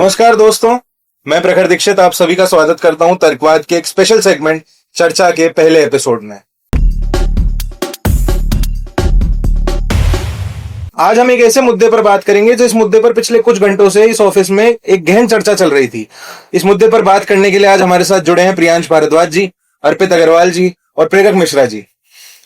नमस्कार दोस्तों, मैं प्रखर दीक्षित आप सभी का स्वागत करता हूं तर्कवाद के एक स्पेशल सेगमेंट चर्चा के पहले एपिसोड में। आज हम एक ऐसे मुद्दे पर बात करेंगे जिस मुद्दे पर पिछले कुछ घंटों से इस ऑफिस में एक गहन चर्चा चल रही थी। इस मुद्दे पर बात करने के लिए आज हमारे साथ जुड़े हैं प्रियांश भारद्वाज जी, अर्पित अग्रवाल जी और प्रेरक मिश्रा जी।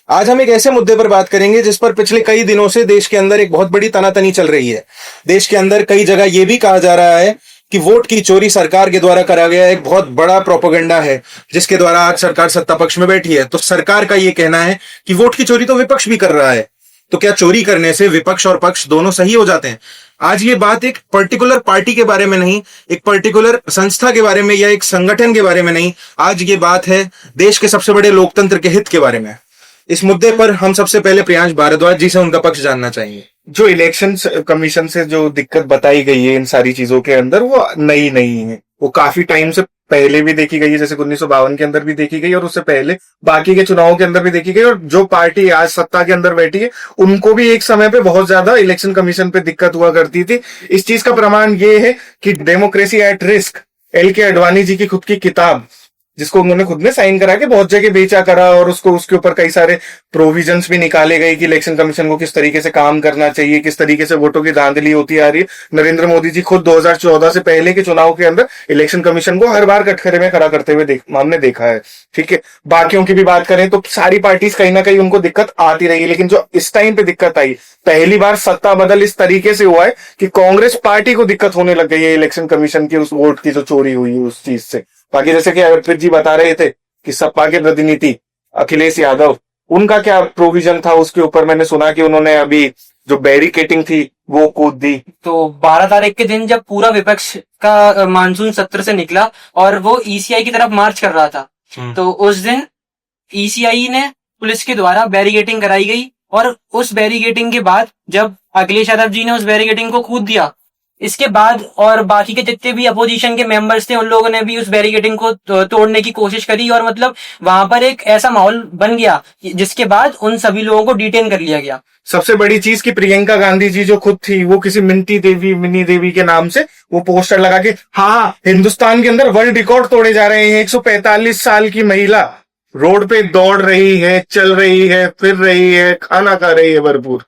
आज हम एक ऐसे मुद्दे पर बात करेंगे जिस पर पिछले कई दिनों से देश के अंदर एक बहुत बड़ी तनातनी चल रही है। देश के अंदर कई जगह यह भी कहा जा रहा है कि वोट की चोरी सरकार के द्वारा करा गया एक बहुत बड़ा प्रोपेगेंडा है, जिसके द्वारा आज सरकार सत्ता पक्ष में बैठी है। तो सरकार का यह कहना है कि वोट की चोरी तो विपक्ष भी कर रहा है, तो क्या चोरी करने से विपक्ष और पक्ष दोनों सही हो जाते हैं? आज ये बात एक पर्टिकुलर पार्टी के बारे में नहीं, एक पर्टिकुलर संस्था के बारे में या एक संगठन के बारे में नहीं, आज ये बात है देश के सबसे बड़े लोकतंत्र के हित के बारे में। इस मुद्दे पर हम सबसे पहले प्रियांश भारद्वाज जी से उनका पक्ष जानना चाहेंगे। जो इलेक्शन कमीशन से जो दिक्कत बताई गई है इन सारी चीजों के अंदर, वो नई नहीं है। वो काफी टाइम से पहले भी देखी गई है, जैसे 1952 के अंदर भी देखी गई और उससे पहले बाकी के चुनावों के अंदर भी देखी गई। और जो पार्टी आज सत्ता के अंदर बैठी है उनको भी एक समय पे बहुत ज्यादा इलेक्शन कमीशन पे दिक्कत हुआ करती थी। इस चीज का प्रमाण ये है कि democracy at risk, LK. Advani ji की खुद की किताब, जिसको उन्होंने खुद ने साइन करा के बहुत जगह बेचा करा, और उसके ऊपर कई सारे प्रोविजंस भी निकाले गए कि इलेक्शन कमीशन को किस तरीके से काम करना चाहिए, किस तरीके से वोटों की धांधली होती आ रही है। नरेंद्र मोदी जी खुद 2014 से पहले के चुनाव के अंदर इलेक्शन कमीशन को हर बार कटघरे में खड़ा करते हुए हमने देखा है। ठीक है, बाकियों की भी बात करें तो सारी पार्टीज कहीं ना कहीं उनको दिक्कत आती रही, लेकिन जो इस टाइम पे दिक्कत आई, पहली बार सत्ता बदल इस तरीके से हुआ है कि कांग्रेस पार्टी को दिक्कत होने लग गई है इलेक्शन कमीशन की उस वोट की जो चोरी हुई है उस चीज से। बाकी जैसे कि अर्पित जी बता रहे थे कि सपा के प्रतिनिधि अखिलेश यादव, उनका क्या प्रोविजन था उसके ऊपर, मैंने सुना कि उन्होंने अभी जो बैरिकेटिंग थी वो कूद दी। तो 12 तारीख के दिन जब पूरा विपक्ष का मानसून सत्र से निकला और वो ईसीआई की तरफ मार्च कर रहा था, तो उस दिन ईसीआई ने पुलिस के द्वारा बैरिकेटिंग कराई गई, और उस बैरिकेटिंग के बाद जब अखिलेश यादव जी ने उस बैरिकेटिंग को कूद दिया, इसके बाद और बाकी के जितने भी अपोजिशन के मेंबर्स थे उन लोगों ने भी उस बैरिकेडिंग को तोड़ने की कोशिश करी, और मतलब वहां पर एक ऐसा माहौल बन गया जिसके बाद उन सभी लोगों को डिटेन कर लिया गया। सबसे बड़ी चीज की प्रियंका गांधी जी जो खुद थी, वो किसी मिनी देवी के नाम से वो पोस्टर लगा के, हाँ हिंदुस्तान के अंदर वर्ल्ड रिकॉर्ड तोड़े जा रहे हैं। 145 साल की महिला रोड पे दौड़ रही है, चल रही है, फिर रही है, खाना खा रही है भरपूर।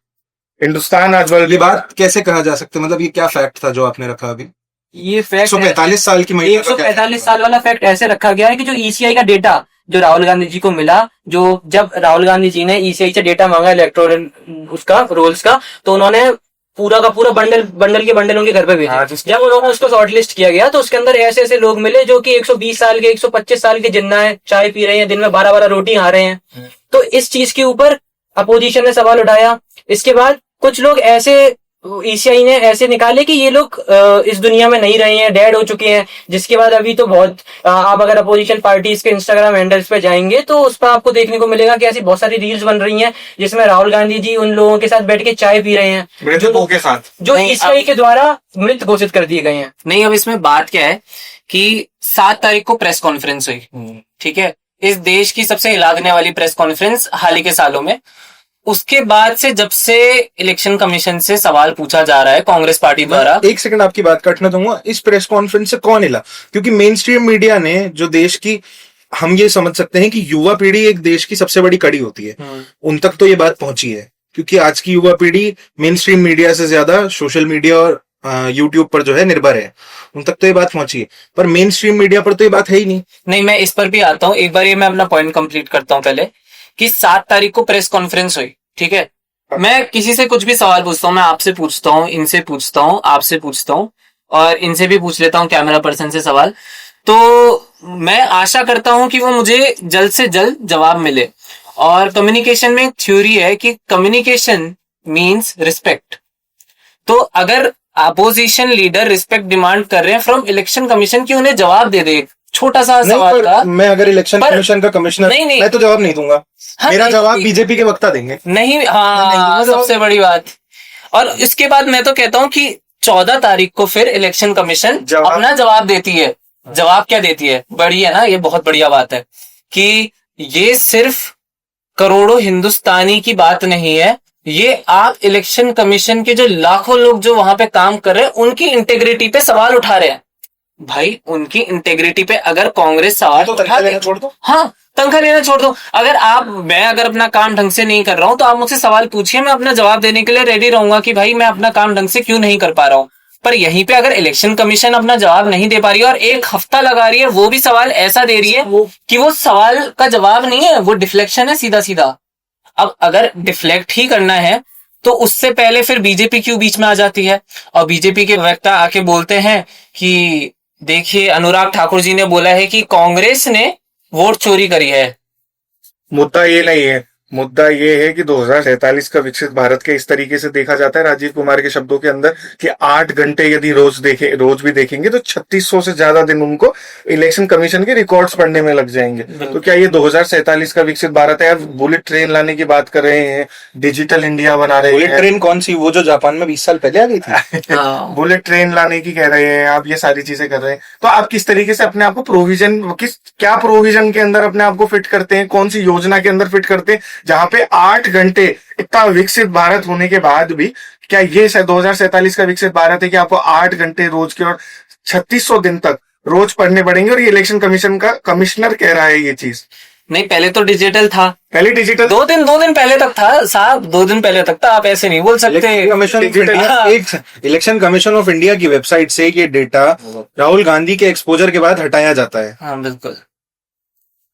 हिंदुस्तान आज वर्ल्ड। ये बात कैसे कहा जा सकता है? मतलब ये क्या फैक्ट था जो आपने रखा अभी? ये फैक्ट 145 साल की महिला, 145 साल वाला फैक्ट ऐसे रखा गया है कि जो ईसीआई का डेटा जो राहुल गांधी जी को मिला, जो जब राहुल गांधी जी ने ईसीआई से डेटा मांगा इलेक्टोरल उसका रोल्स का, तो उन्होंने पूरा का पूरा बंडल के बंडल उनके घर पे भेजे। जब उन्होंने उसको शॉर्टलिस्ट किया गया तो उसके अंदर ऐसे ऐसे लोग मिले जो कि 120 साल के, 125 साल के जिन्ना है, चाय पी रहे हैं, दिन में 12-12 रोटी खा रहे हैं। तो इस चीज के ऊपर अपोजिशन ने सवाल उठाया। इसके बाद कुछ लोग ऐसे ईसीआई ने ऐसे निकाले कि ये लोग इस दुनिया में नहीं रहे हैं, डेड हो चुके हैं। जिसके बाद अभी तो बहुत आप अगर अपोजिशन पार्टीज के इंस्टाग्राम हैंडल्स पे जाएंगे तो उस पर आपको देखने को मिलेगा कि ऐसी बहुत सारी रील्स बन रही हैं जिसमें राहुल गांधी जी उन लोगों के साथ बैठ के चाय पी रहे हैं के साथ, जो ईसीआई के द्वारा मृत घोषित कर दिए गए हैं। नहीं, अब इसमें बात क्या है कि 7 तारीख को प्रेस कॉन्फ्रेंस हुई, ठीक है, इस देश की सबसे हिलाने वाली प्रेस कॉन्फ्रेंस हाल ही के सालों में। उसके बाद से जब से इलेक्शन कमीशन से सवाल पूछा जा रहा है कांग्रेस पार्टी द्वारा। एक सेकंड आपकी बात काटना दूंगा। इस प्रेस कॉन्फ्रेंस से कौन हिला? क्योंकि मेन स्ट्रीम मीडिया ने जो देश की, हम ये समझ सकते हैं कि युवा पीढ़ी एक देश की सबसे बड़ी कड़ी होती है, उन तक तो ये बात पहुंची है, क्योंकि आज की युवा पीढ़ी मेन स्ट्रीम मीडिया से ज्यादा सोशल मीडिया और यूट्यूब पर जो है निर्भर है, उन तक तो ये बात पहुंची है, पर मेन स्ट्रीम मीडिया पर तो ये बात है ही नहीं। नहीं, मैं इस पर भी आता हूँ। एक बार ये मैं अपना पॉइंट कंप्लीट करता हूँ पहले, कि 7 तारीख को प्रेस कॉन्फ्रेंस हुई, ठीक है। मैं किसी से कुछ भी सवाल पूछता हूँ, मैं आपसे पूछता हूँ, इनसे पूछता हूँ, आपसे पूछता हूँ, और इनसे भी पूछ लेता हूँ कैमरा पर्सन से सवाल, तो मैं आशा करता हूँ कि वो मुझे जल्द से जल्द जवाब मिले। और कम्युनिकेशन में एक थ्योरी है कि कम्युनिकेशन मीन्स रिस्पेक्ट। तो अगर अपोजिशन लीडर रिस्पेक्ट डिमांड कर रहे हैं फ्रॉम इलेक्शन कमीशन की, उन्हें जवाब दे दे छोटा सा सवाल का। मैं अगर इलेक्शन कमीशन का कमिश्नर, नहीं, मैं तो जवाब नहीं दूंगा। हाँ, मेरा जवाब बीजेपी के वक्ता देंगे। नहीं, हाँ, सबसे बड़ी बात। और इसके बाद मैं तो कहता हूँ कि 14 तारीख को फिर इलेक्शन कमीशन अपना जवाब देती है। जवाब क्या देती है? बड़ी है ना, ये बहुत बढ़िया बात है कि ये सिर्फ करोड़ों हिंदुस्तानी की बात नहीं है, ये आप इलेक्शन कमीशन के जो लाखों लोग जो वहां पे काम कर रहे हैं उनकी इंटेग्रिटी पे सवाल उठा रहे हैं। भाई उनकी इंटेग्रिटी पे अगर कांग्रेस सवाल तो उठा तनख्वाह ले, लेना छोड़ दो। हाँ तनख्वाह लेना छोड़ दो। मैं अगर अपना काम ढंग से नहीं कर रहा हूं तो आप मुझसे सवाल पूछिए, मैं अपना जवाब देने के लिए रेडी रहूंगा कि भाई मैं अपना काम ढंग से क्यों नहीं कर पा रहा हूं। पर यहीं पे अगर इलेक्शन कमीशन अपना जवाब नहीं दे पा रही है और 1 हफ्ता लगा रही है, वो भी सवाल ऐसा दे रही है कि वो सवाल का जवाब नहीं है, वो डिफ्लेक्शन है सीधा सीधा। अब अगर डिफ्लेक्ट ही करना है तो उससे पहले फिर बीजेपी क्यों बीच में आ जाती है और बीजेपी के वक्ता आके बोलते हैं कि देखिए अनुराग ठाकुर जी ने बोला है कि कांग्रेस ने वोट चोरी करी है। मुद्दा ये नहीं है, मुद्दा ये है कि 2047 का विकसित भारत के इस तरीके से देखा जाता है राजीव कुमार के शब्दों के अंदर कि 8 घंटे यदि रोज भी देखेंगे तो 3600 से ज्यादा दिन उनको इलेक्शन कमीशन के रिकॉर्ड्स पढ़ने में लग जाएंगे। तो क्या ये 2047 का विकसित भारत है? यार बुलेट ट्रेन लाने की बात कर रहे हैं, डिजिटल इंडिया बना रहे बुलेट हैं। ट्रेन कौन सी? वो जो जापान में 20 साल पहले आ गई थी। बुलेट ट्रेन लाने की कह रहे हैं आप, ये सारी चीजें कर रहे हैं। तो आप किस तरीके से अपने आप को क्या प्रोविजन के अंदर अपने आप को फिट करते हैं, कौन सी योजना के अंदर फिट करते हैं जहां पे 8 घंटे इतना विकसित भारत होने के बाद भी क्या ये 2047 का विकसित भारत है कि आपको 8 घंटे रोज के और 3600 दिन तक रोज पढ़ने पड़ेंगे? और ये इलेक्शन कमीशन का कमिश्नर कह रहा है ये चीज। नहीं पहले तो डिजिटल था, पहले डिजिटल दो दिन पहले तक था साहब, 2 दिन पहले तक था। आप ऐसे नहीं बोल सकते। इलेक्शन कमीशन ऑफ इंडिया की वेबसाइट से ये डेटा राहुल गांधी के एक्सपोजर के बाद हटाया जाता है। हाँ बिल्कुल,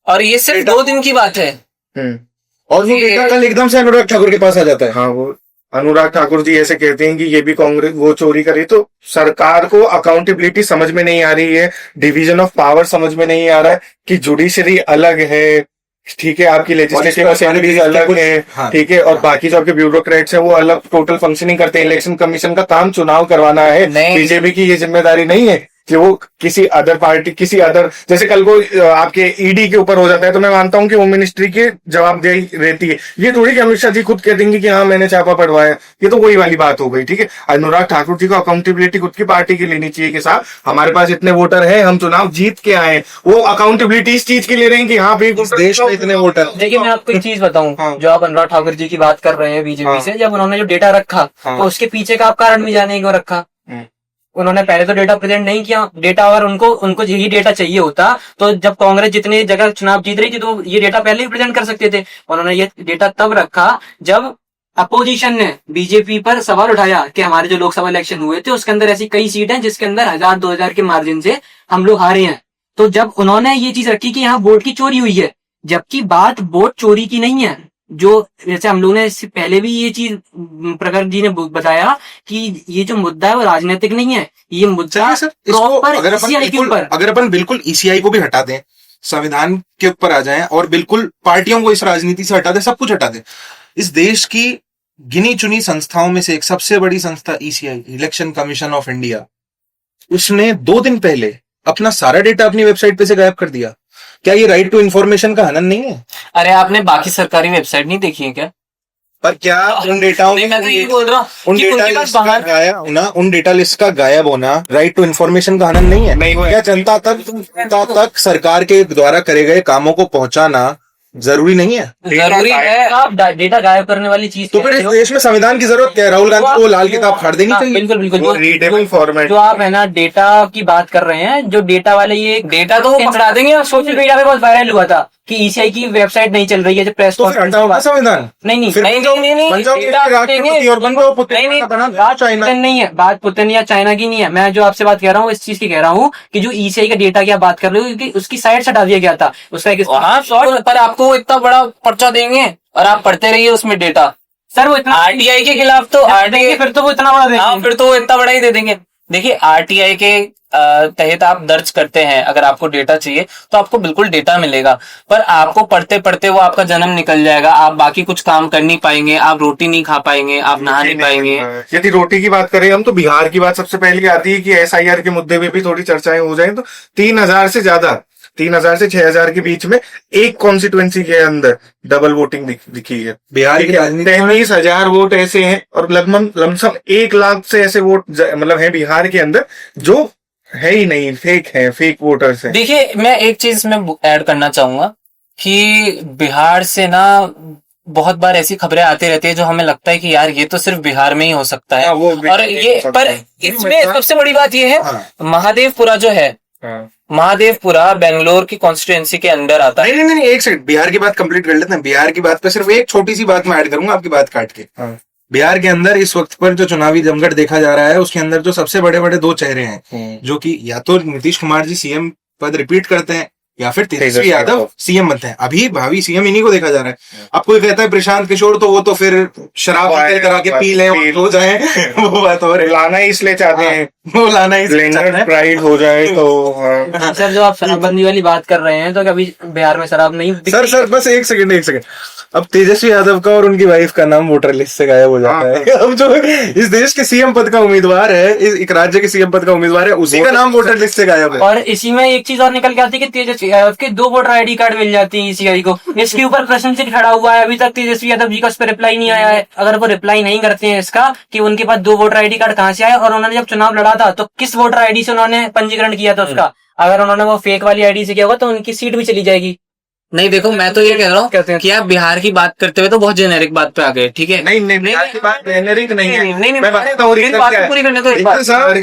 और ये सिर्फ 2 दिन की बात है। और वो डेटा कल एकदम से अनुराग ठाकुर के पास आ जाता है। हाँ, वो अनुराग ठाकुर जी ऐसे कहते हैं कि ये भी कांग्रेस वो चोरी करी। तो सरकार को अकाउंटेबिलिटी समझ में नहीं आ रही है, डिवीजन ऑफ पावर समझ में नहीं आ रहा है कि जुडिशरी अलग है, ठीक है, आपकी लेजिस्लेटिव असेंबली अलग है, हाँ, ठीक है, और बाकी जो आपके ब्यूरोक्रेट्स हैं वो अलग टोटल फंक्शनिंग करते हैं। इलेक्शन कमीशन का काम चुनाव करवाना है, बीजेपी की ये जिम्मेदारी नहीं है कि वो किसी अदर पार्टी जैसे कल को आपके ईडी के ऊपर हो जाता है तो मैं मानता हूं कि होम मिनिस्ट्री की जवाबदेही रहती है। ये थोड़ी कि अमित शाह जी खुद कह देंगे कि हाँ मैंने छापा पढ़वाया, ये तो वही वाली बात हो गई। ठीक है, अनुराग ठाकुर जी को अकाउंटेबिलिटी खुद की पार्टी की लेनी चाहिए कि साहब हमारे पास इतने वोटर है, हम चुनाव जीत के आए। वो अकाउंटेबिलिटी इस चीज की ले रहे हैं कि हाँ भाई देश में इतने वोटर। देखिए मैं आपको एक चीज बताऊं, हाँ। जो आप अनुराग ठाकुर जी की बात कर रहे हैं बीजेपी हाँ। से, जब उन्होंने जो डेटा रखा हाँ। तो उसके पीछे का आप कारण भी जाने क्यों रखा? उन्होंने पहले तो डेटा प्रेजेंट नहीं किया। डेटा अगर उनको यही डेटा चाहिए होता तो जब कांग्रेस जितनी जगह चुनाव जीत रही थी तो ये डेटा पहले ही प्रेजेंट कर सकते थे। उन्होंने ये डेटा तब रखा जब अपोजिशन ने बीजेपी पर सवाल उठाया कि हमारे जो लोकसभा इलेक्शन हुए थे उसके अंदर ऐसी कई सीट हैं जिसके अंदर 1000-2000 के मार्जिन से हम लोग हारे हैं। तो जब उन्होंने ये चीज रखी कि यहाँ वोट की चोरी हुई है, जबकि बात वोट चोरी की नहीं है, जो जैसे हम लोग ने इससे पहले भी ये चीज प्रखर जी ने बताया कि ये जो मुद्दा है वो राजनीतिक नहीं है, ये मुद्दा प्रॉपर ECI के ऊपर। अगर अपन बिल्कुल ECI को भी हटा दें, संविधान के ऊपर आ जाएं और बिल्कुल पार्टियों को इस राजनीति से हटा दें, सब कुछ हटा दें, इस देश की गिनी चुनी संस्थाओं में से एक सबसे बड़ी संस्था ECI, election commission of India, उसने 2 दिन पहले अपना सारा डेटा अपनी वेबसाइट पे से गायब कर दिया। क्या ये राइट टू इन्फॉर्मेशन का हनन नहीं है? अरे आपने बाकी सरकारी वेबसाइट नहीं देखी है क्या? पर क्या उन डेटाओं नहीं, मैं तो ये बोल रहा हूँ उन कि डेटा उनके पास लिस्ट का बाहर गायब होना, उन डेटा लिस्ट का गायब होना राइट टू इन्फॉर्मेशन का हनन नहीं है? नहीं हुआ। क्या जनता तक सरकार के द्वारा करे गए कामों को पहुंचाना जरूरी नहीं है? जरूरी है। आप डेटा गायब करने वाली चीज तो फिर इस देश में संविधान की जरूरत क्या है? राहुल गांधी को लाल किताब फाड़ देनी चाहिए। बिल्कुल बिल्कुल। वो रीडेबल फॉर्मेट जो आप है ना डेटा की बात कर रहे हैं, जो डेटा वाले ये डेटा तो वो पकड़ा देंगे। सोशल मीडिया पे बहुत वायरल हुआ था कि ECI की वेबसाइट नहीं चल रही है, जो प्रेस तो फिर हटा होगा संविधान। नहीं फिर नहीं बन जाओगे राष्ट्रपति और बन जाओ पुतिन का बना चाइना। पुतिन नहीं है बात, पुतिन या चाइना की नहीं है। मैं जो आपसे बात कह रहा हूँ इस चीज की कह रहा हूँ कि जो ECI का डेटा की आप बात कर रहे हो, क्योंकि उसकी साइट से हटा दिया गया था उसका एक हाँ शॉर्ट, पर आपको इतना बड़ा पर्चा देंगे और आप पढ़ते रहिए उसमें डेटा। सर वो इतना RTI के खिलाफ तो RTI फिर तो वो इतना बड़ा हाँ, फिर तो वो इतना बड़ा ही दे देंगे। देखिए RTI के तहत आप दर्ज करते हैं, अगर आपको डेटा चाहिए तो आपको बिल्कुल डेटा मिलेगा, पर आपको पढ़ते पढ़ते वो आपका जन्म निकल जाएगा, आप बाकी कुछ काम कर नहीं पाएंगे, आप रोटी नहीं खा पाएंगे, आप नहा नहीं पाएंगे। यदि रोटी की बात करें हम तो बिहार की बात सबसे पहले आती है कि SIR के मुद्दे में भी थोड़ी चर्चाएं हो जाए तो 3000 से ज्यादा 3000 से 6000 के बीच में एक कॉन्स्टिट्यूएंसी के अंदर डबल वोटिंग दिखी है। बिहार की राजनीति 33,000 वोट ऐसे हैं और लगभग लमसम 1 लाख से ऐसे वोट मतलब है बिहार के अंदर जो है ही नहीं, फेक वोटर्स हैं। देखिए मैं एक चीज में ऐड करना चाहूंगा कि बिहार से ना बहुत बार ऐसी खबरें आती रहती है जो हमें लगता है कि यार ये तो सिर्फ बिहार में ही हो सकता है। हाँ, वो भी और ये हो सकता पर है। इसमें सबसे बड़ी बात ये है, हाँ। महादेवपुरा जो है, हाँ। महादेवपुरा बेंगलोर की कॉन्स्टिट्यूएंसी के अंडर आता है। नहीं, एक सेकंड, बिहार की बात कंप्लीट कर लेते हैं। बिहार की बात पे सिर्फ एक छोटी सी बात मैं ऐड करूंगा आपकी बात काट के। हाँ। बिहार के अंदर इस वक्त पर जो चुनावी जमघट देखा जा रहा है, उसके अंदर जो सबसे बड़े बड़े दो चेहरे हैं, जो कि या तो नीतीश कुमार जी सीएम पद रिपीट करते हैं या फिर तेजस्वी यादव सीएम बनते हैं। अभी भावी सीएम इन्हीं को देखा जा रहा है। अब कोई कहता है प्रशांत किशोर, तो वो तो फिर शराब करा के पी लें और हो जाए, वो बात और है। लाना ही इसलिए चाहते हैं, वो लाना ही ब्लेंडर प्राइड हो जाए तो। हाँ। सर जो आप शराबबंदी वाली बात कर रहे हैं, तो कभी बिहार में शराब नहीं बिकती? सर बस एक सेकंड। अब तेजस्वी यादव का और उनकी वाइफ का नाम वोटर लिस्ट से गायब हो जाता है। अब जो इस देश के सीएम पद का उम्मीदवार है, एक राज्य के सीएम पद का उम्मीदवार है, उसी का नाम वोटर लिस्ट से गायब है। और इसी में एक चीज और निकल के आती है कि तेजस्वी यादव के 2 वोटर आईडी कार्ड मिल जाती है ईसीआई को। इसके ऊपर प्रश्न चिन्ह खड़ा हुआ है, अभी तक तेजस्वी यादव जी का उस पर रिप्लाई नहीं आया है। अगर वो रिप्लाई नहीं करते हैं इसका कि उनके पास 2 वोटर आईडी कार्ड कहाँ से आए, और उन्होंने जब चुनाव लड़ा था तो किस वोटर आईडी से उन्होंने पंजीकरण किया था उसका, अगर उन्होंने वो फेक वाली आईडी से किया होगा तो उनकी सीट भी चली जाएगी। नहीं देखो, मैं तो ये कह रहा कहते हैं हूँ कि आप बिहार की बात करते हुए तो बहुत जेनेरिक बात पे आ गए, ठीक है? नहीं, बिहार की बात जेनेरिक नहीं है। नहीं, मैं बताता हूँ मेरी रीजन बात क्या तो है। पूरी करने दो एक देखो बार। सर,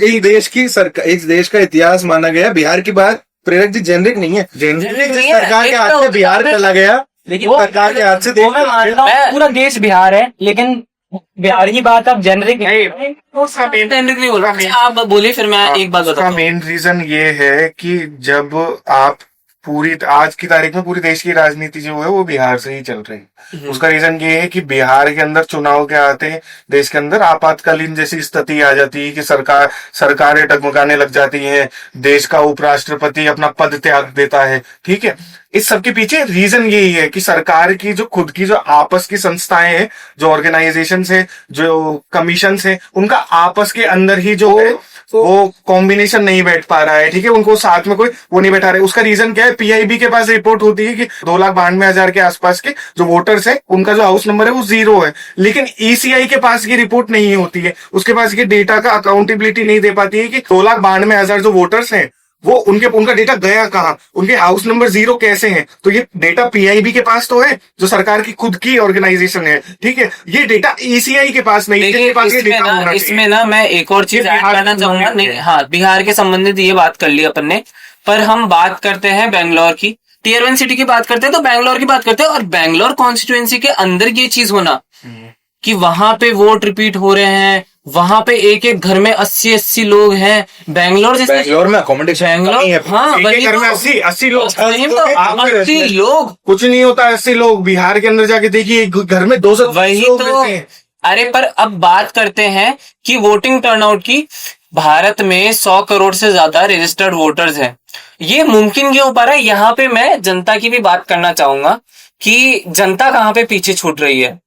इस देश का इतिहास माना गया, बिहार की बात प्रेरक जी जेनरिक नहीं है। जेनेरिक नहीं है, सरकार के एक हाथ तो से बिहार चला गया, लेकिन वो सरकार के हाथ से वो मैं मानता हूँ मैं- पूरा देश बिहार है, लेकिन बिहार की बात आप जेनरिक जेनेरिक नहीं बोल रहा, आप बोलिए फिर मैं एक बात उसका बताता हूँ। मेन रीजन ये है कि जब आप पूरी आज की तारीख में पूरी देश की राजनीति जो है वो बिहार से ही चल रही है। उसका रीजन ये है कि बिहार के अंदर चुनाव के आते हैं, देश के अंदर आपातकालीन जैसी स्थिति आ जाती है कि सरकारें डगमगाने लग जाती हैं, देश का उपराष्ट्रपति अपना पद त्याग देता है। ठीक है, इस सब के पीछे रीजन यही है कि सरकार की जो खुद की जो आपस की संस्थाएं हैं, जो ऑर्गेनाइजेशन है, जो कमीशन है, उनका आपस के अंदर ही जो है वो कॉम्बिनेशन नहीं बैठ पा रहा है। ठीक है, उनको साथ में कोई वो नहीं बैठा रहे। उसका रीजन क्या है? पीआईबी के पास रिपोर्ट होती है कि 2,92,000 के आसपास के जो वोटर्स है उनका जो हाउस नंबर है वो 0 है, लेकिन ईसीआई के पास ये रिपोर्ट नहीं होती है। उसके पास ये डेटा का अकाउंटेबिलिटी नहीं दे पाती है कि 2,92,000 जो वोटर्स हैं वो उनका डेटा गया कहाँ, उनके हाउस नंबर 0 कैसे हैं। तो ये डेटा पीआईबी के पास तो है, जो सरकार की खुद की ऑर्गेनाइजेशन है। ठीक है, ये डेटा ईसीआई के पास नहीं है। देखिए, इसमें ना मैं एक और चीज ऐड करना चाहूंगा। नहीं, हाँ, बिहार के संबंधित ये बात कर ली अपन ने, पर हम बात करते हैं बेंगलोर की, टियर 1 सिटी की बात करते हैं तो बेंगलोर की बात करते हैं। और बेंगलोर कॉन्स्टिट्यूएंसी के अंदर ये चीज होना कि वहां पे वोट रिपीट हो रहे हैं, वहां पे एक एक घर में 80-80 लोग हैं। बेंगलोर जैसे बेंगलोर में अकोमोडेशन बेंगलोर, हाँ, एक वही घर में तो। 80 लोग, वही तो, 80 लोग, कुछ नहीं होता। 80 लोग बिहार के अंदर जाके देखिए, एक घर में 200 वही लोग तो। रहते हैं। अरे पर अब बात करते हैं कि वोटिंग टर्नआउट की। भारत में 100 करोड़ से ज्यादा रजिस्टर्ड वोटर्स हैं। ये मुमकिन क्यों हो पा रहा है? यहाँ पे मैं जनता की भी बात करना चाहूंगा कि जनता कहाँ पे पीछे छूट रही है।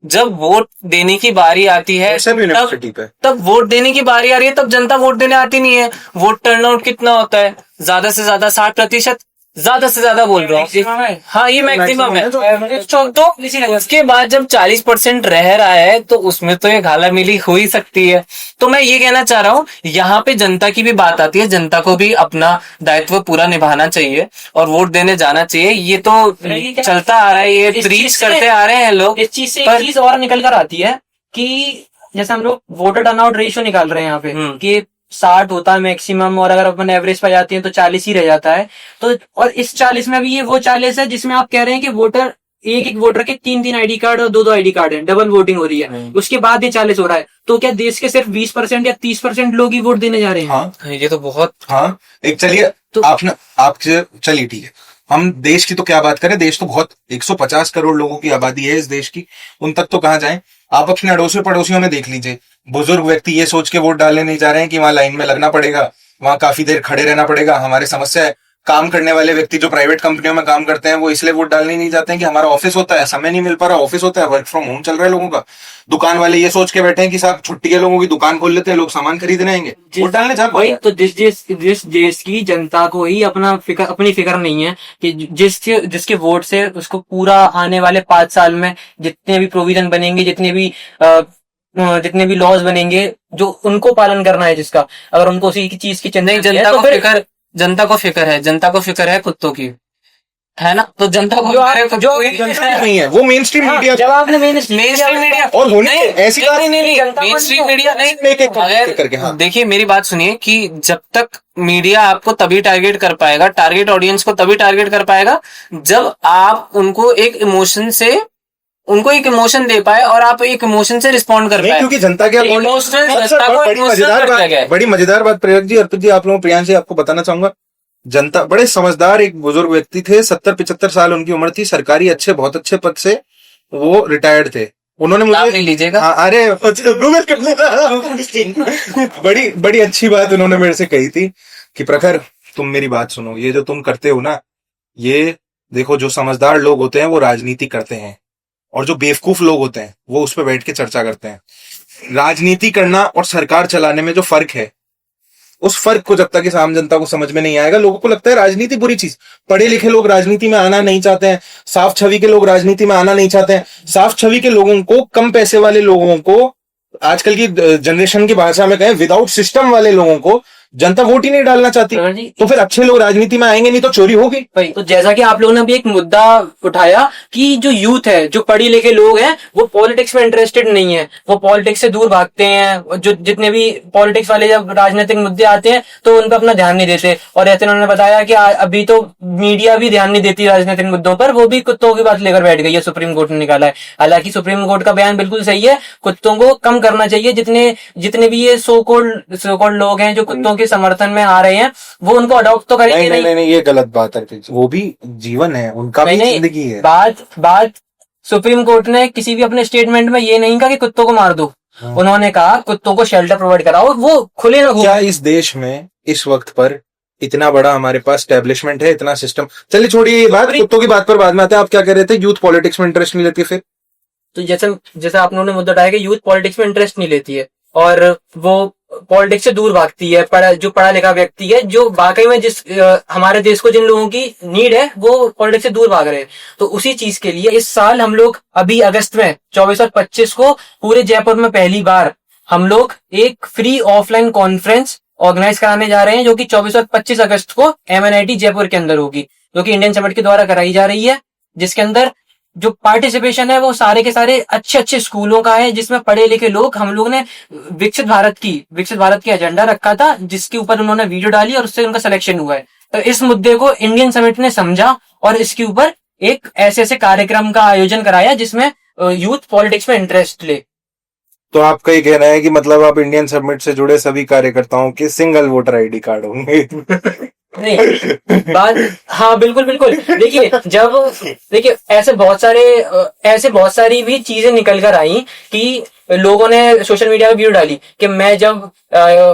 जब वोट देने की बारी आती है, यूनिवर्सिटी पे तब वोट देने की बारी आ रही है, तब जनता वोट देने आती नहीं है। वोट टर्नआउट कितना होता है? ज्यादा से ज्यादा 60%, ज्यादा से ज्यादा बोल रहा हूँ। हाँ, ये मैक्सिमम है। तो उसके बाद जब 40% रह रहा है तो उसमें तो ये घाला मिली हो ही सकती है। तो मैं ये कहना चाह रहा हूँ, यहाँ पे जनता की भी बात आती है। जनता को भी अपना दायित्व पूरा निभाना चाहिए और वोट देने जाना चाहिए। ये तो चलता आ रहा है, ये प्रीच करते आ रहे हैं लोग। इस चीज से एक चीज और निकल कर आती है कि जैसे हम लोग वोटर टर्नआउट रेशियो निकाल रहे हैं यहाँ पे कि 60 होता है मैक्सिमम, और अगर अपन एवरेज पे जाते हैं तो 40 ही रह जाता है। तो और इस 40 में भी ये वो 40 है जिसमें आप कह रहे हैं कि वोटर एक वोटर के 3 आईडी कार्ड और 2 आईडी कार्ड है, डबल वोटिंग हो रही है। उसके बाद ये 40 हो रहा है। तो क्या देश के सिर्फ 20% या 30% लोग ही वोट देने जा रहे हैं? हाँ, ये तो बहुत, हाँ, एक चलिए आपसे चलिए ठीक है, हम देश की तो क्या बात करें, देश तो बहुत 150 करोड़ लोगों की आबादी है इस देश की, उन तक तो कहाँ जाएं। आप अपने अड़ोसी पड़ोसियों में देख लीजिए, बुजुर्ग व्यक्ति ये सोच के वोट डालने नहीं जा रहे हैं कि वहां लाइन में लगना पड़ेगा, वहां काफी देर खड़े रहना पड़ेगा, हमारी समस्या है। काम करने वाले व्यक्ति जो प्राइवेट कंपनियों में काम करते हैं वो इसलिए वोट डालने नहीं जाते हैं कि हमारा ऑफिस होता है, समय नहीं मिल पा रहा, ऑफिस होता है, वर्क फ्रॉम होम चल रहा है लोगों का। दुकान वाले ये सोच के बैठे हैं कि साहब छुट्टी के लोगों की दुकान खोल लेते हैं, लोग सामान खरीदने आएंगे, वोट डालने जा वही तो जिस देश की जनता को ही अपनी फिक्र नहीं है कि जिसके वोट से उसको पूरा आने वाले 5 साल में जितने भी प्रोविजन बनेंगे, जितने भी लॉज बनेंगे, जो उनको पालन करना है, जिसका अगर उनको उसी की चीज की चिंता नहीं, जनता को फिक्र है, जनता को फिक्र है कुत्तों की। है ना, तो जनता को जो नहीं है वो मेन स्ट्रीम मीडिया जब आपने मेन स्ट्रीम मीडिया और होने ऐसी बात नहीं जनता मेन को स्ट्रीम मीडिया नहीं, एक करके हाँ देखिए मेरी बात सुनिए कि जब तक मीडिया आपको तभी टारगेट कर पाएगा, टारगेट ऑडियंस को तभी टारगेट कर पाएगा जब आप उनको एक इमोशन दे पाए और आप एक इमोशन से रिस्पॉन्ड कर नहीं पाए। क्योंकि जनता के इमोशनल बड़ी मजेदार बात प्रयोग जी, अर्पित जी, आप लोगों प्रियांश जी आपको बताना चाहूंगा, जनता बड़े समझदार एक बुजुर्ग व्यक्ति थे, 70-75 साल उनकी उम्र थी, सरकारी बहुत अच्छे पद से वो रिटायर्ड थे। उन्होंने मुझे नहीं लीजिएगा, अरे गूगल कर लेना बड़ी बड़ी अच्छी बात उन्होंने मेरे से कही थी कि प्रखर तुम मेरी बात सुनो, ये जो तुम करते हो ना, ये देखो जो समझदार लोग होते हैं वो राजनीति करते हैं और जो बेवकूफ लोग होते हैं वो उस पर बैठ के चर्चा करते हैं। राजनीति करना और सरकार चलाने में जो फर्क है, उस फर्क को जब तक इस आम जनता को समझ में नहीं आएगा, लोगों को लगता है राजनीति बुरी चीज। पढ़े लिखे लोग राजनीति में आना नहीं चाहते हैं, साफ छवि के लोग राजनीति में आना नहीं चाहते हैं। साफ छवि के लोगों को, कम पैसे वाले लोगों को, आजकल की जनरेशन की भाषा में कहें विदाउट सिस्टम वाले लोगों को जनता वोट ही नहीं डालना चाहती, तो फिर अच्छे लोग राजनीति में आएंगे नहीं तो चोरी होगी। भाई तो जैसा कि आप लोगों ने भी एक मुद्दा उठाया कि जो यूथ है, जो पढ़े लिखे लोग हैं, वो पॉलिटिक्स में इंटरेस्टेड नहीं है, वो पॉलिटिक्स से दूर भागते हैं। जो जितने भी पॉलिटिक्स वाले जब राजनीतिक मुद्दे आते हैं तो उन पर अपना ध्यान नहीं देते। और ऐसे उन्होंने बताया कि अभी तो मीडिया भी ध्यान नहीं देती राजनीतिक मुद्दों पर, वो भी कुत्तों की बात लेकर बैठ गई है, सुप्रीम कोर्ट ने निकाला है। हालांकि सुप्रीम कोर्ट का बयान बिल्कुल सही है, कुत्तों को कम करना चाहिए। जितने भी ये सो कॉल्ड लोग हैं जो कुत्तों के समर्थन में आ रहे हैं, वो उनको अडॉप्ट तो करेंगे नहीं, ये गलत बात है, वो भी जीवन है उनका, भी जिंदगी है। बात सुप्रीम कोर्ट ने किसी भी अपने स्टेटमेंट में ये नहीं कहा कि कुत्तों को मार दो। उन्होंने कहा कुत्तों को शेल्टर प्रोवाइड कराओ, वो खुले ना। क्या इस देश में इस वक्त पर इतना बड़ा हमारे पास स्टैब्लिशमेंट है, इतना सिस्टम? चलिए छोड़िए ये बात, कुत्तों की बात पर बाद में आते हैं। आप क्या कह रहे थे, यूथ पॉलिटिक्स में इंटरेस्ट नहीं लेती? फिर तो जैसे आप लोगों ने मुद्दा उठाया कि यूथ पॉलिटिक्स में इंटरेस्ट नहीं लेती है और वो पॉलिटिक्स से दूर भागती है। जो पढ़ा लिखा व्यक्ति है, जो वाकई में हमारे देश को जिन लोगों की नीड है, वो पॉलिटिक्स से दूर भाग रहे हैं। तो उसी चीज के लिए इस साल हम लोग अभी अगस्त में 24 और 25 को पूरे जयपुर में पहली बार हम लोग एक फ्री ऑफलाइन कॉन्फ्रेंस ऑर्गेनाइज कराने जा रहे हैं, जो कि 24 और 25 अगस्त को MNIT जयपुर के अंदर होगी, जो कि इंडियन समिट के द्वारा कराई जा रही है। जिसके अंदर जो पार्टिसिपेशन है वो सारे के सारे अच्छे स्कूलों का है, जिसमें पढ़े लिखे लोग, हम लोग ने विकसित भारत की एजेंडा रखा था, जिसके ऊपर उन्होंने वीडियो डाली और उससे उनका सिलेक्शन हुआ है। तो इस मुद्दे को इंडियन समिट ने समझा और इसके ऊपर एक ऐसे कार्यक्रम का आयोजन कराया जिसमें यूथ पॉलिटिक्स में इंटरेस्ट ले। तो आपका ये कहना है कि मतलब आप इंडियन समिट से जुड़े सभी कार्यकर्ताओं के सिंगल वोटर ID कार्ड होंगे? नहीं बात, हाँ बिल्कुल। देखिए ऐसे बहुत सारी भी चीजें निकल कर आई कि लोगों ने सोशल मीडिया पे वीडियो डाली कि मैं जब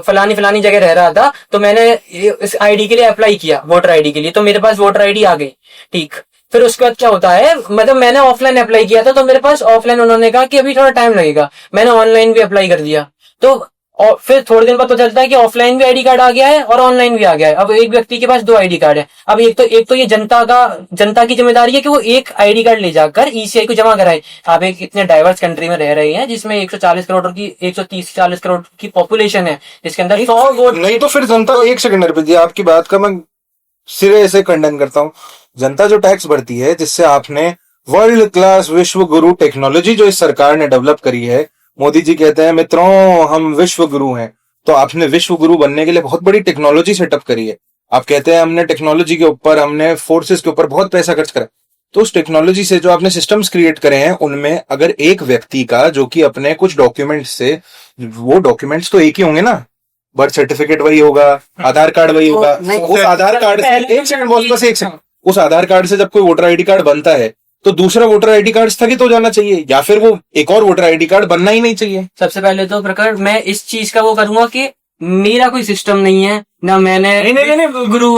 फलानी जगह रह रहा था तो मैंने इस ID के लिए अप्लाई किया, वोटर ID के लिए, तो मेरे पास वोटर ID आ गई। ठीक, फिर उसके बाद क्या होता है, मतलब मैंने ऑफलाइन अप्लाई किया था तो मेरे पास ऑफलाइन उन्होंने कहा कि अभी थोड़ा टाइम लगेगा, मैंने ऑनलाइन भी अप्लाई कर दिया। तो और फिर थोड़े दिन बाद पता चलता है कि ऑफलाइन भी ID कार्ड आ गया है और ऑनलाइन भी आ गया है। अब एक व्यक्ति के पास 2 ID कार्ड है। अब एक तो ये जनता की जिम्मेदारी है कि वो एक ID कार्ड ले जाकर ECI को जमा कराए। आप एक इतने डाइवर्स कंट्री में रह रहे हैं जिसमें 130-140 करोड़ की पॉपुलेशन है, जिसके अंदर 100 वोट नहीं। तो फिर जनता, एक सेकंड अर्पित जी, आपकी बात का मैं सिरे से खंडन करता हूँ। जनता जो टैक्स भरती है, जिससे आपने वर्ल्ड क्लास विश्व गुरु टेक्नोलॉजी जो इस सरकार ने डेवलप करी है, मोदी जी कहते हैं मित्रों हम विश्व गुरु हैं, तो आपने विश्व गुरु बनने के लिए बहुत बड़ी टेक्नोलॉजी सेटअप करी है। आप कहते हैं हमने टेक्नोलॉजी के ऊपर, हमने फोर्सेस के ऊपर बहुत पैसा खर्च करा। तो उस टेक्नोलॉजी से जो आपने सिस्टम्स क्रिएट करे हैं, उनमें अगर एक व्यक्ति का जो कि अपने कुछ डॉक्यूमेंट्स से, वो डॉक्यूमेंट्स तो एक ही होंगे ना, बर्थ सर्टिफिकेट वही होगा, आधार कार्ड वही होगा, उस आधार कार्ड से एक सेकंड उस आधार कार्ड से जब कोई वोटर ID कार्ड बनता है तो दूसरा वोटर ID कार्ड स्थगित हो जाना चाहिए, या फिर वो एक और वोटर ID कार्ड बनना ही नहीं चाहिए। सबसे पहले तो प्रकार मैं इस चीज का वो करूंगा कि मेरा कोई सिस्टम नहीं है ना, मैंने नहीं गुरु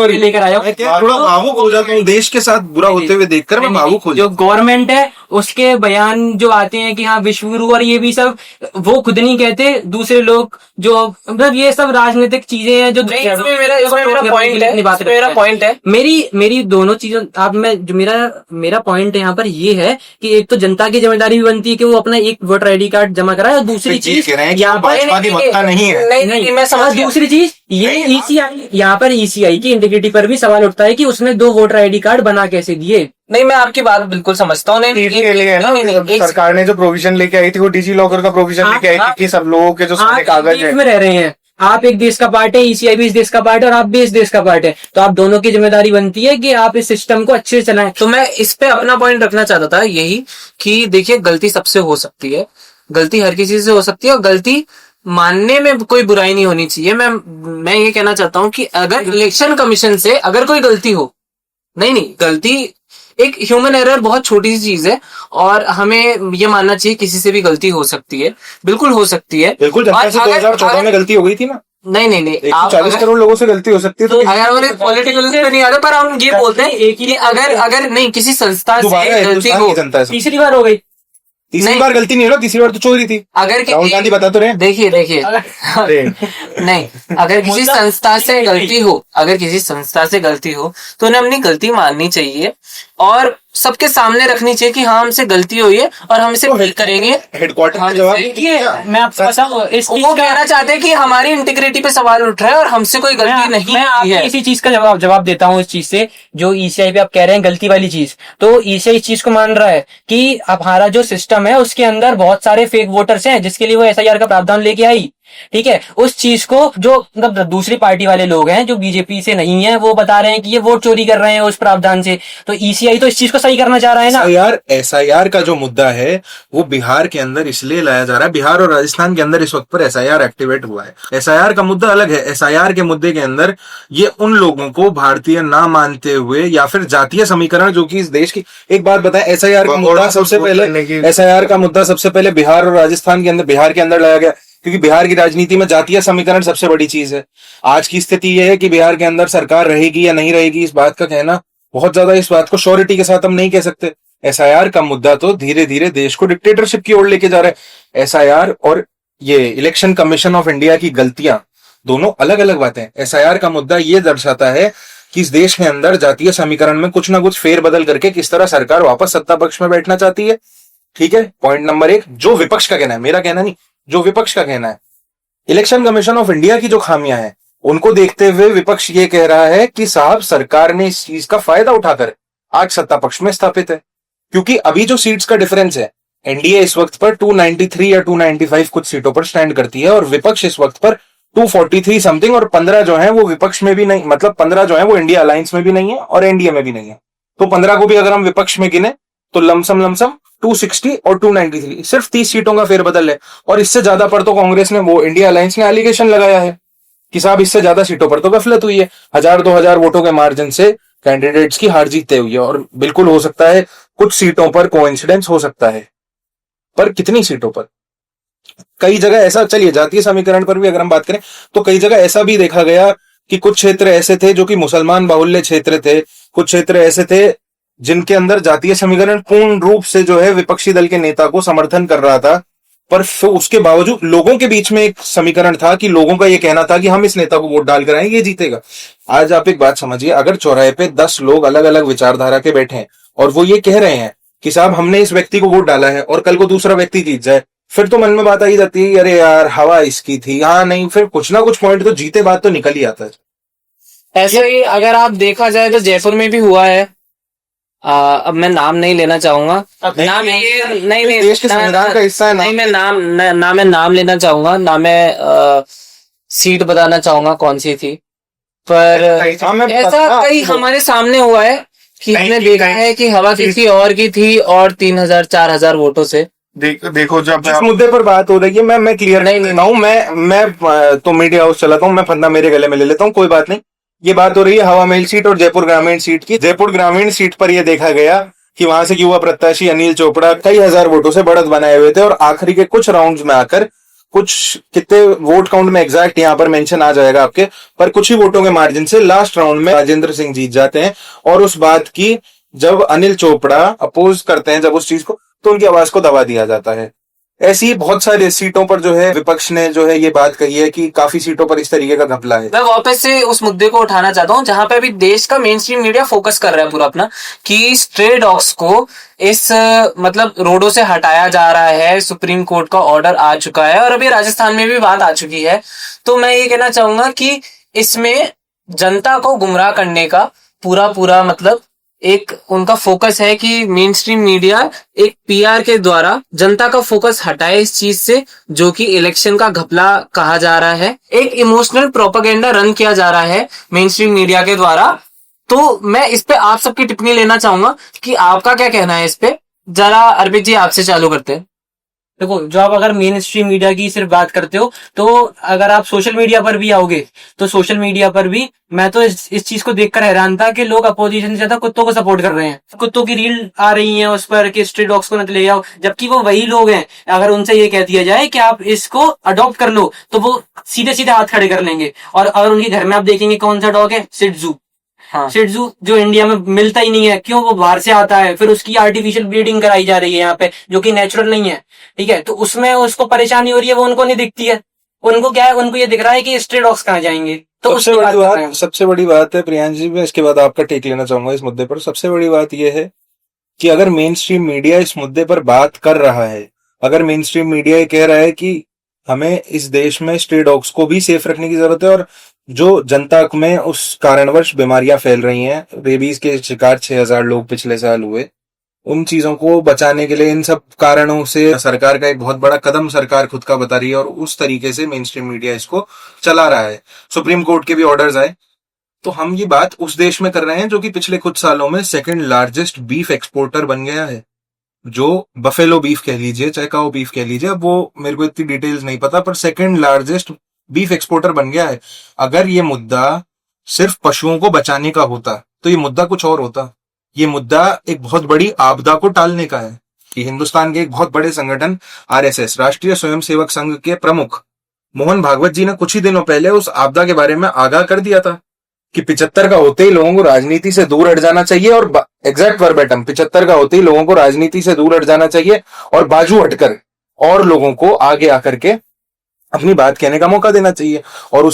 लेकर आया हूँ। थोड़ा भावुक हो जाता हूँ देश के साथ बुरा होते हुए देखकर, मैं भावुक हो जो गवर्नमेंट है उसके बयान जो आते हैं कि हाँ विश्व गुरु और ये भी सब, वो खुद नहीं कहते, दूसरे लोग जो, मतलब ये सब राजनीतिक चीजें हैं जो मेरा पॉइंट है मेरी दोनों चीजों आप में जो मेरा पॉइंट है यहाँ पर ये है कि एक तो जनता की जिम्मेदारी भी बनती है कि वो अपना एक वोटर ID कार्ड जमा कराए, और दूसरी चीज यहाँ पर नहीं है। मैं समझ, दूसरी चीज ये ईसीआई, यहाँ पर ईसीआई की इंटीग्रिटी पर भी सवाल उठता है कि उसने 2 वोटर आईडी कार्ड बना कैसे दिए। नहीं, मैं आपकी बात बिल्कुल समझता हूँ। नहीं, के लिए है ना, सरकार ने जो प्रोविजन लेके आई थी वो डिजी लॉकर का प्रोविजन लेके आई थी कि सब लोगों के जो सारे कागज है, में रह रहे हैं, आप एक देश का पार्ट है, ईसीआई भी इस देश का पार्ट है और आप भी इस देश का पार्ट है, तो आप दोनों की जिम्मेदारी बनती है कि आप इस सिस्टम को अच्छे से चलाएं। तो मैं इस पे अपना पॉइंट रखना चाहता था, यही कि देखिए गलती सबसे हो सकती है, गलती हर किसी से हो सकती है और गलती मानने में कोई बुराई नहीं होनी चाहिए। मैं ये कहना चाहता हूँ कि अगर इलेक्शन कमीशन से अगर कोई गलती हो, नहीं, गलती एक ह्यूमन एरर बहुत छोटी सी चीज है और हमें ये मानना चाहिए किसी से भी गलती हो सकती है, बिल्कुल हो सकती है। बिल्कुल, जनता से 2014 में गलती हो गई थी ना। नहीं 140 करोड़ लोगों से गलती हो सकती है, तो अगर पॉलिटिकल पे नहीं आता, पर हम ये बोलते हैं कि अगर नहीं किसी संस्था से गलती हो, तीसरी बार हो गई, तीसरी बार गलती नहीं हो, तीसरी बार तो चोरी थी। अगर राहुल गांधी बता तो रहे। देखिए नहीं, अगर किसी संस्था से गलती हो, अगर किसी संस्था से गलती हो तो उन्हें अपनी गलती माननी चाहिए और सबके सामने रखनी चाहिए कि हाँ हमसे गलती हुई है और हम इसे ठीक करेंगे। हेडक्वार्टर में जवाब मैं आपको बताऊं, इस चीज वो कहना चाहते हैं कि हमारी इंटीग्रिटी पे सवाल उठ रहा है और हमसे कोई गलती नहीं मैं आपको है। इसी चीज का जवाब देता हूँ। इस चीज से जो ईसीआई पे आप कह रहे हैं गलती वाली चीज, तो ईसीआई इस चीज को मान रहा है कि हमारा जो सिस्टम है उसके अंदर बहुत सारे फेक वोटर्स हैं, जिसके लिए वो एसआईआर का प्रावधान लेके आई। ठीक है, उस चीज को जो मतलब दूसरी पार्टी वाले लोग हैं जो बीजेपी से नहीं है, वो बता रहे हैं कि ये वोट चोरी कर रहे हैं उस प्रावधान से, तो ईसीआई तो इस चीज को सही करना चाह रहा है ना। एसआईआर का जो मुद्दा है वो बिहार के अंदर इसलिए लाया जा रहा है, बिहार और राजस्थान के अंदर इस वक्त पर एसआईआर एक्टिवेट हुआ है। एसआईआर का मुद्दा अलग है। एसआईआर के मुद्दे के अंदर ये उन लोगों को भारतीय ना मानते हुए या फिर जातीय समीकरण, जो कि इस देश की, एक बात बताएं, एसआईआर का मुद्दा सबसे पहले बिहार और राजस्थान के अंदर, बिहार के अंदर लाया गया क्योंकि बिहार की राजनीति में जातीय समीकरण सबसे बड़ी चीज है। आज की स्थिति यह है कि बिहार के अंदर सरकार रहेगी या नहीं रहेगी, इस बात का कहना बहुत ज्यादा, इस बात को श्योरिटी के साथ हम नहीं कह सकते। एसआईआर का मुद्दा तो धीरे धीरे देश को डिक्टेटरशिप की ओर लेके जा रहा है। एसआईआर और ये इलेक्शन कमीशन ऑफ इंडिया की गलतियां दोनों अलग अलग बातें। एसआईआर का मुद्दा ये दर्शाता है कि इस देश के अंदर जातीय समीकरण में कुछ ना कुछ फेरबदल करके किस तरह सरकार वापस सत्ता पक्ष में बैठना चाहती है। ठीक है, पॉइंट नंबर 1, जो विपक्ष का कहना है, मेरा कहना नहीं, जो विपक्ष का कहना है, इलेक्शन कमीशन ऑफ इंडिया की जो खामियां हैं उनको देखते हुए विपक्ष ये कह रहा है कि साहब सरकार ने इस चीज का फायदा उठाकर आज सत्ता पक्ष में स्थापित है। क्योंकि अभी जो सीट्स का डिफरेंस है, एनडीए इस वक्त पर 293 या 295 कुछ सीटों पर स्टैंड करती है और विपक्ष इस वक्त पर 243 समथिंग, और 15 जो है वो विपक्ष में भी नहीं, मतलब 15 जो है वो इंडिया अलायंस में भी नहीं है और एनडीए में भी नहीं है। तो 15 को भी अगर हम विपक्ष में गिने तो लमसम 260 और 293, सिर्फ 30 सीटों का फेरबदल है। और इससे ज्यादा पर तो कांग्रेस ने, वो इंडिया अलायंस ने एलिगेशन लगाया है कि साहब इससे ज्यादा सीटों पर तो गफलत हुई है, 1000-2000 वोटों के मार्जिन से कैंडिडेट्स की हार जीत तय हुई है। और बिल्कुल हो सकता है कुछ सीटों पर कोइंसिडेंस हो सकता है, पर कितनी सीटों पर? कई जगह ऐसा, चलिए जातीय समीकरण पर भी अगर हम बात करें तो कई जगह ऐसा भी देखा गया कि कुछ क्षेत्र ऐसे थे जो कि मुसलमान बाहुल्य क्षेत्र थे, कुछ क्षेत्र ऐसे थे जिनके अंदर जातीय समीकरण पूर्ण रूप से जो है विपक्षी दल के नेता को समर्थन कर रहा था, पर फिर उसके बावजूद लोगों के बीच में एक समीकरण था कि लोगों का यह कहना था कि हम इस नेता को वोट डाल कर आएंगे, ये जीतेगा। आज आप एक बात समझिए, अगर चौराहे पे 10 लोग अलग अलग विचारधारा के बैठे हैं और वो ये कह रहे हैं कि साहब हमने इस व्यक्ति को वोट डाला है, और कल को दूसरा व्यक्ति जीत जाए, फिर तो मन में बात आई जाती है, अरे यार हवा इसकी थी, हाँ नहीं, फिर कुछ ना कुछ पॉइंट तो जीते बात तो निकल ही आता है। ऐसे ही अगर आप देखा जाए तो जयपुर में भी हुआ है। अब मैं नाम नहीं लेना चाहूंगा, नाम नहीं देश के संविधान का हिस्सा है, नहीं मैं नाम लेना चाहूंगा, ना मैं सीट बताना चाहूंगा कौन सी थी, पर ऐसा कई हमारे सामने हुआ है कि हमने देखा है कि हवा किसी और की थी और 3000-4000 वोटों से। देखो जब जिस मुद्दे पर बात हो रही है, मैं क्लियर नहीं हूं, मैं तो मीडिया हाउस चलाता हूं, मैं फंदा मेरे गले में ले लेता हूं, कोई बात नहीं। ये बात हो रही है हवा महल सीट और जयपुर ग्रामीण सीट की। जयपुर ग्रामीण सीट पर यह देखा गया कि वहां से युवा प्रत्याशी अनिल चोपड़ा कई हजार वोटों से बढ़त बनाए हुए थे और आखिरी के कुछ राउंड्स में आकर, कुछ कितने वोट काउंट में एग्जैक्ट यहाँ पर मेंशन आ जाएगा आपके, पर कुछ ही वोटों के मार्जिन से लास्ट राउंड में राजेंद्र सिंह जीत जाते हैं। और उस बात की जब अनिल चोपड़ा अपोज करते हैं जब उस चीज को, तो उनकी आवाज को दबा दिया जाता है। ऐसी ही बहुत सारे सीटों पर जो है विपक्ष ने जो है ये बात कही है कि काफी सीटों पर इस तरीके का घपला है। मैं वापस से उस मुद्दे को उठाना चाहता हूँ जहां पे अभी देश का मेन स्ट्रीम मीडिया फोकस कर रहा है पूरा अपना, कि स्ट्रे डॉग्स को इस मतलब रोडों से हटाया जा रहा है, सुप्रीम कोर्ट का ऑर्डर आ चुका है और अभी राजस्थान में भी बात आ चुकी है। तो मैं ये कहना चाहूंगा कि इसमें जनता को गुमराह करने का पूरा मतलब एक उनका फोकस है कि मेन स्ट्रीम मीडिया एक पीआर के द्वारा जनता का फोकस हटाए इस चीज से, जो कि इलेक्शन का घपला कहा जा रहा है। एक इमोशनल प्रोपेगेंडा रन किया जा रहा है मेन स्ट्रीम मीडिया के द्वारा। तो मैं इस पे आप सबकी टिप्पणी लेना चाहूंगा कि आपका क्या कहना है इस पे। जरा अर्पित जी आपसे चालू करते हैं। देखो, जो आप अगर मेन स्ट्रीम मीडिया की सिर्फ बात करते हो, तो अगर आप सोशल मीडिया पर भी आओगे तो सोशल मीडिया पर भी मैं तो इस चीज को देखकर हैरान था कि लोग अपोजिशन से ज्यादा कुत्तों को सपोर्ट कर रहे हैं। कुत्तों की रील आ रही है उस पर कि स्ट्रीट डॉग्स को मत ले जाओ, जबकि वो वही लोग हैं। अगर उनसे ये कह दिया जाए कि आप इसको अडॉप्ट कर लो तो वो सीधे सीधे हाथ खड़े कर लेंगे। और अगर उनके घर में आप देखेंगे कौन सा डॉग है, शिट्जू। हाँ। शिट्जू जो इंडिया में मिलता ही नहीं है, क्यों? वो बाहर से आता है, फिर उसकी आर्टिफिशियल ब्रीडिंग कराई जा रही है यहाँ पे, जो कि नेचुरल नहीं है। ठीक है, तो उसमें उसको परेशानी हो रही है, वो उनको नहीं दिखती है। उनको क्या है, उनको ये दिख रहा है कि स्ट्रे डॉग्स कहाँ जाएंगे। तो सबसे बड़ी बात है प्रियांश जी, मैं इसके बाद आपका टेक लेना चाहूंगा इस मुद्दे पर। सबसे बड़ी बात यह है कि अगर मेन स्ट्रीम मीडिया इस मुद्दे पर बात कर रहा है, अगर मेन स्ट्रीम मीडिया ये कह रहा है कि हमें इस देश में स्ट्रे डॉग्स को भी सेफ रखने की जरूरत है, और जो जनता में उस कारणवश बीमारियां फैल रही हैं, रेबीज के शिकार 6000 लोग पिछले साल हुए, उन चीजों को बचाने के लिए, इन सब कारणों से सरकार का एक बहुत बड़ा कदम सरकार खुद का बता रही है, और उस तरीके से मेन स्ट्रीम मीडिया इसको चला रहा है। सुप्रीम कोर्ट के भी ऑर्डर्स आए। तो हम ये बात उस देश में कर रहे हैं जो कि पिछले कुछ सालों में सेकंड लार्जेस्ट बीफ एक्सपोर्टर बन गया है, जो बफेलो बीफ कह लीजिए, चाहे काऊ बीफ कह लीजिए, अब वो मेरे को इतनी डिटेल्स नहीं पता, पर सेकंड लार्जेस्ट बीफ एक्सपोर्टर बन गया है। अगर ये मुद्दा सिर्फ पशुओं को बचाने का होता तो ये मुद्दा कुछ और होता। ये मुद्दा एक बहुत बड़ी आपदा को टालने का है कि हिंदुस्तान के एक बहुत बड़े संगठन आरएसएस, राष्ट्रीय स्वयंसेवक संघ के प्रमुख मोहन भागवत जी ने कुछ ही दिनों पहले उस आपदा के बारे में आगाह कर दिया था कि 75 का होते ही लोगों को राजनीति से दूर हट जाना चाहिए, और एग्जैक्ट वर्बेटम 75 का होते ही लोगों को राजनीति से दूर हट जाना चाहिए और बाजू हटकर और लोगों को आगे आकर के अपनी बात कहने का मौका देना चाहिए। और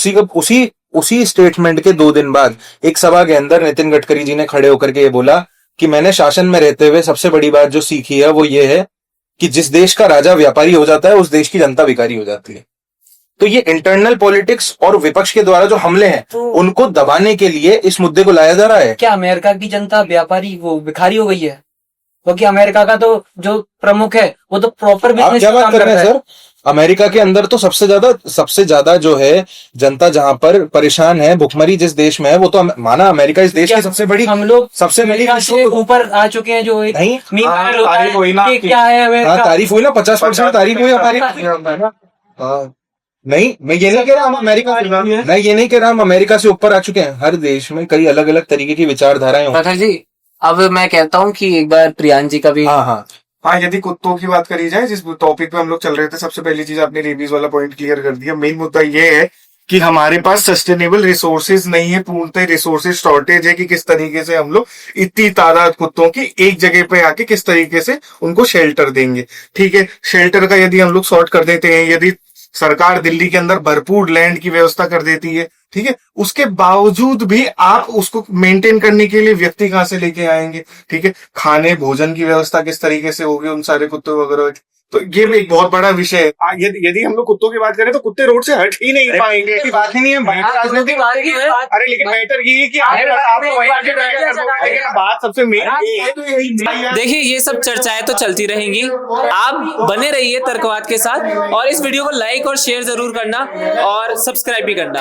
उसी स्टेटमेंट के 2 दिन बाद एक सभा के अंदर नितिन गडकरी जी ने खड़े होकर के ये बोला कि मैंने शासन में रहते हुए सबसे बड़ी बात जो सीखी है वो ये है कि जिस देश का राजा व्यापारी हो जाता है उस देश की जनता भिखारी हो जाती है। तो ये इंटरनल पॉलिटिक्स और विपक्ष के द्वारा जो हमले हैं उनको दबाने के लिए इस मुद्दे को लाया जा रहा है। क्या अमेरिका की जनता व्यापारी वो भिखारी हो गई है? क्योंकि अमेरिका का तो जो प्रमुख है वो तो प्रॉपर बिजनेस क्या बात कर रहे हैं सर? अमेरिका के अंदर तो सबसे ज्यादा जो है जनता जहां पर परेशान है, भुखमरी जिस देश में है, वो तो माना अमेरिका इस देश की सबसे बड़ी, हम लोग सबसे बड़ी ऊपर आ चुके हैं। जो नहीं, तारीफ हुई ना, क्या है अमेरिका? तारीफ हुई ना, 50% तारीफ हुई हमारी। नहीं, मैं ये नहीं कह रहा हम अमेरिका से ऊपर आ चुके हैं। हर देश में कई अलग अलग तरीके की विचारधाराएं प्रखर जी, अब मैं कहता हूँ कि एक बार प्रियांश जी का भी। हाँ, यदि कुत्तों की बात करी जाए, जिस टॉपिक पे हम लोग चल रहे थे, सबसे पहली चीज आपने रेबीज वाला पॉइंट क्लियर कर दिया। मेन मुद्दा ये है कि हमारे पास सस्टेनेबल रिसोर्सेज नहीं है, पूर्णतः रिसोर्सेज शॉर्टेज है कि किस तरीके से हम लोग इतनी तादाद कुत्तों की एक जगह पे आके किस तरीके से उनको शेल्टर देंगे। ठीक है, शेल्टर का यदि हम लोग सॉर्ट कर देते हैं, यदि सरकार दिल्ली के अंदर भरपूर लैंड की व्यवस्था कर देती है, ठीक है, उसके बावजूद भी आप उसको मेंटेन करने के लिए व्यक्ति कहां से लेके आएंगे? ठीक है, खाने भोजन की व्यवस्था किस तरीके से होगी उन सारे कुत्तों वगैरह? तो ये भी एक बहुत बड़ा विषय है। यदि हम लोग कुत्तों की बात करें तो कुत्ते रोड से हट ही नहीं पाएंगे। बात ही नहीं है, अरे लेकिन मैटर ये है कि बात सबसे मेन है। देखिए, ये सब चर्चाएं तो चलती रहेंगी, आप बने रहिए तर्कवाद के साथ, और इस वीडियो को लाइक और शेयर जरूर करना और सब्सक्राइब भी करना।